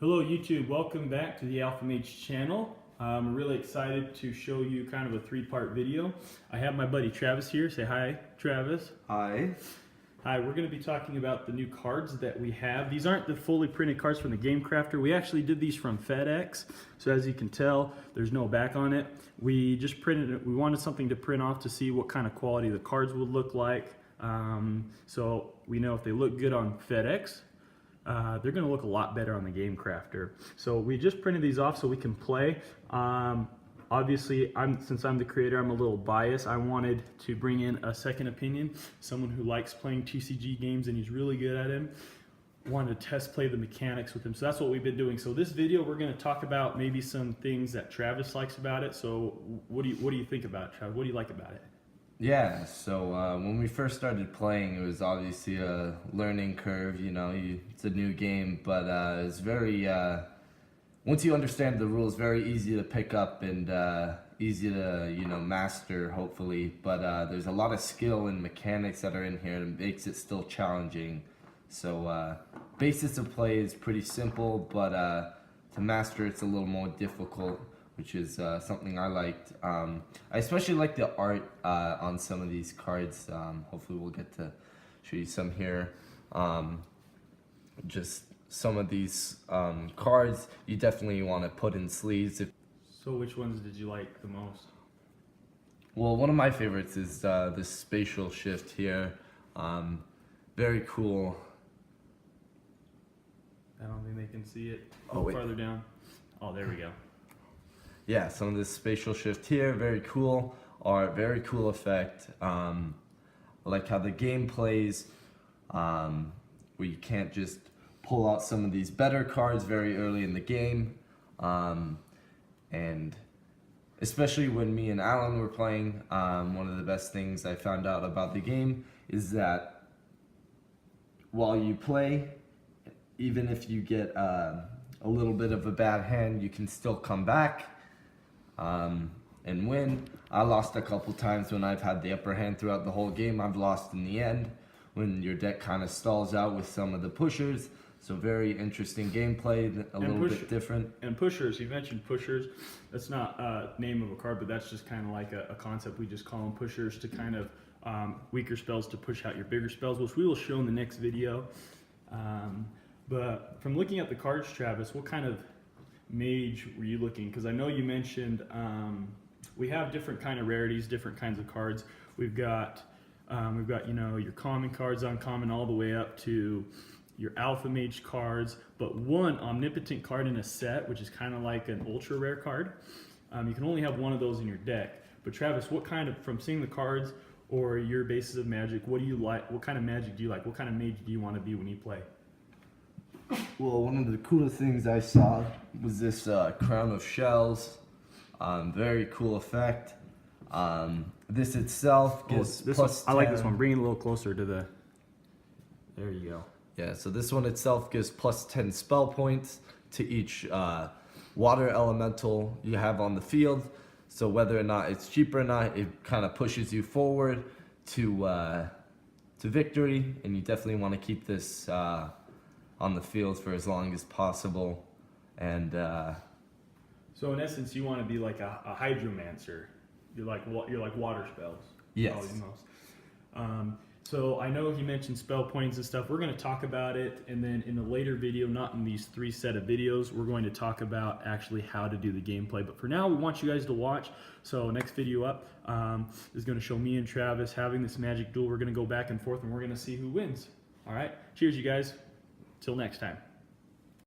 Hello YouTube, welcome back to the Alpha Mage channel. I'm really excited to show you kind of a three-part video. I have my buddy Travis here. Say hi, Travis. Hi. Hi, we're going to be talking about the new cards that we have. These aren't the fully printed cards from the Game Crafter. We actually did these from FedEx. So as you can tell, there's no back on it. We just printed it. We wanted something to print off to see what kind of quality the cards would look like. So we know if they look good on FedEx, they're going to look a lot better on the Game Crafter. So we just printed these off so we can play. Obviously, since I'm the creator, I'm a little biased. I wanted to bring in a second opinion, someone who likes playing TCG games and he's really good at them. Wanted to test play the mechanics with him. So that's what we've been doing. So this video, we're going to talk about maybe some things that Travis likes about it. So what do you think about it, Travis? What do you like about it? Yeah, so when we first started playing, it was obviously a learning curve, it's a new game, but it's very, once you understand the rules, very easy to pick up and easy to, master, hopefully, but there's a lot of skill and mechanics that are in here and it makes it still challenging. So basis of play is pretty simple, but to master it's a little more difficult, which is something I liked. I especially like the art on some of these cards. Hopefully we'll get to show you some here. Just some of these cards you definitely want to put in sleeves. So which ones did you like the most? Well, one of my favorites is this spatial shift here. Very cool. I don't think they can see it. Oh, wait. Farther down. Oh, there we go. Yeah, some of this spatial shift here, very cool art, very cool effect. I like how the game plays, where you can't just pull out some of these better cards very early in the game. And especially when me and Alan were playing, one of the best things I found out about the game is that while you play, even if you get a little bit of a bad hand, you can still come back and win. I lost a couple times when I've had the upper hand throughout the whole game. I've lost in the end when your deck kind of stalls out with some of the pushers. So very interesting gameplay, a little bit different. And pushers, you mentioned pushers. That's not a name of a card, but that's just kind of like a concept. We just call them pushers to kind of weaker spells to push out your bigger spells, which we will show in the next video. But from looking at the cards, Travis, what kind of mage were you looking? Because I know you mentioned we have different kind of rarities, different kinds of cards. We've got your common cards, uncommon, all the way up to your alpha mage cards, but one omnipotent card in a set, which is kind of like an ultra rare card. You can only have one of those in your deck. But Travis, what kind of, from seeing the cards or your basis of magic, what do you like? What kind of magic do you like? What kind of mage do you want to be when you play? Well, one of the coolest things I saw was this Crown of Shells. Very cool effect. This itself gives plus 10. I like this one. Bring it a little closer to the... There you go. Yeah, so this one itself gives plus 10 spell points to each water elemental you have on the field. So whether or not it's cheap or not, it kind of pushes you forward to victory, and you definitely want to keep this on the field for as long as possible. And so in essence, you want to be like a hydromancer. You're like water spells. Yes. So I know he mentioned spell points and stuff. We're going to talk about it, and then in a later video, not in these 3 set of videos, we're going to talk about actually how to do the gameplay. But for now, we want you guys to watch. So next video up is going to show me and Travis having this magic duel. We're going to go back and forth, and we're going to see who wins. All right. Cheers, you guys. Till next time.